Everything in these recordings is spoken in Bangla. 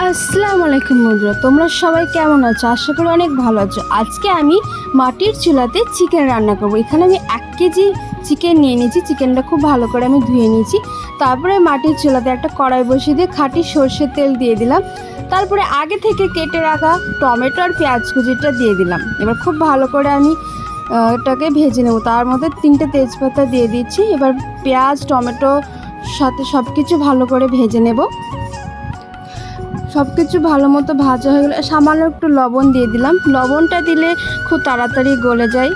আসসালামু আলাইকুম বন্ধুরা, তোমরা সবাই কেমন আছো? আশা করি অনেক ভালো আছো। আজকে আমি মাটির চুলাতে চিকেন রান্না করব। এখানে আমি 1 কেজি চিকেন নিয়ে নিয়েছি। চিকেনটা খুব ভালো করে আমি ধুয়ে নিয়েছি। তারপরে মাটির চুলাতে একটা কড়াই বসিয়ে দিয়ে খাঁটি সর্ষের তেল দিয়ে দিলাম। তারপরে আগে থেকে কেটে রাখা টমেটো আর পেঁয়াজ কুচিটা দিয়ে দিলাম। এবার খুব ভালো করে আমি এটাকে ভেজে নেব। তার মধ্যে 3টে তেজপাতা দিয়ে দিচ্ছি। এবার পেঁয়াজ টমেটো সাথে সব কিছু ভালো করে ভেজে নেব। সব কিছু ভালো মতো ভাজা হয়ে গেলে সামান্য একটু লবণ দিয়ে দিলাম। লবণটা দিলে খুব তাড়াতাড়ি গলে যায়।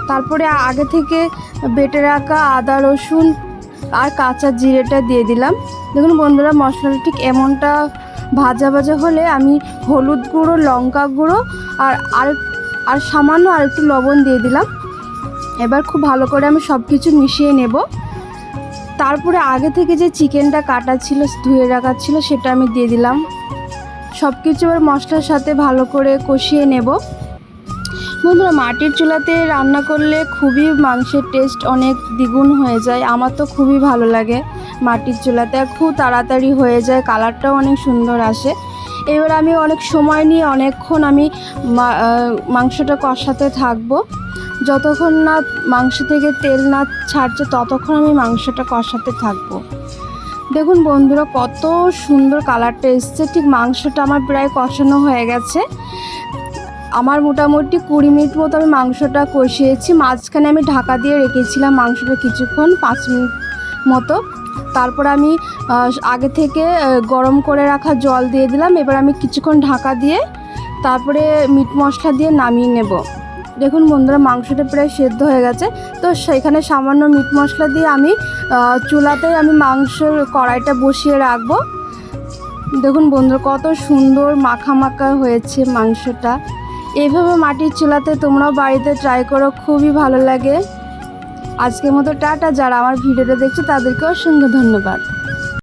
তারপরে আগে থেকে বেটে রাখা আদা রসুন আর কাঁচা জিরেটা দিয়ে দিলাম। দেখুন বন্ধুরা, মশলাটা ঠিক এমনটা ভাজা ভাজা হলে আমি হলুদ গুঁড়ো, লঙ্কা গুঁড়ো আর সামান্য আরেকটু লবণ দিয়ে দিলাম। এবার খুব ভালো করে আমি সব কিছু মিশিয়ে নেব। তারপরে আগে থেকে যে চিকেনটা কাটা ছিল, ধুয়ে রাখা ছিল, সেটা আমি দিয়ে দিলাম। সব কিছু এবার মশলার সাথে ভালো করে কষিয়ে নেব। বন্ধুরা, মাটির চুলাতে রান্না করলে খুবই মাংসের টেস্ট অনেক দ্বিগুণ হয়ে যায়। আমার তো খুবই ভালো লাগে মাটির চুলাতে, খুব তাড়াতাড়ি হয়ে যায়, কালারটাও অনেক সুন্দর আসে। এবার আমি অনেক সময় নিয়ে অনেকক্ষণ আমি মাংসটা কষাতে থাকবো। যতক্ষণ না মাংস থেকে তেল না ছাড়ছে ততক্ষণ আমি মাংসটা কষাতে থাকবো। দেখুন বন্ধুরা, কত সুন্দর কালারটা এসছে। ঠিক মাংসটা আমার প্রায় কষানো হয়ে গেছে। আমার মোটামুটি 20 মিনিট মতো আমি মাংসটা কষিয়েছি। মাঝখানে আমি ঢাকা দিয়ে রেখেছিলাম মাংসটা কিছুক্ষণ, 5 মিনিট মতো। তারপর আমি আগে থেকে গরম করে রাখা জল দিয়ে দিলাম। এবার আমি কিছুক্ষণ ঢাকা দিয়ে তারপরে মিট মশলা দিয়ে নামিয়ে নেব। দেখুন বন্ধুরা, মাংসটা প্রায় সেদ্ধ হয়ে গেছে। তো সেখানে সামান্য মিট মশলা দিয়ে আমি চুলাতে আমি মাংসের কড়াইটা বসিয়ে রাখবো। দেখুন বন্ধুরা, কত সুন্দর মাখা মাখা হয়েছে মাংসটা। এইভাবে মাটির চুলাতে তোমরাও বাড়িতে ট্রাই করো, খুবই ভালো লাগে। আজকের মতো টাটা। যারা আমার ভিডিওটা দেখছো তাদেরকে অসংখ্য ধন্যবাদ।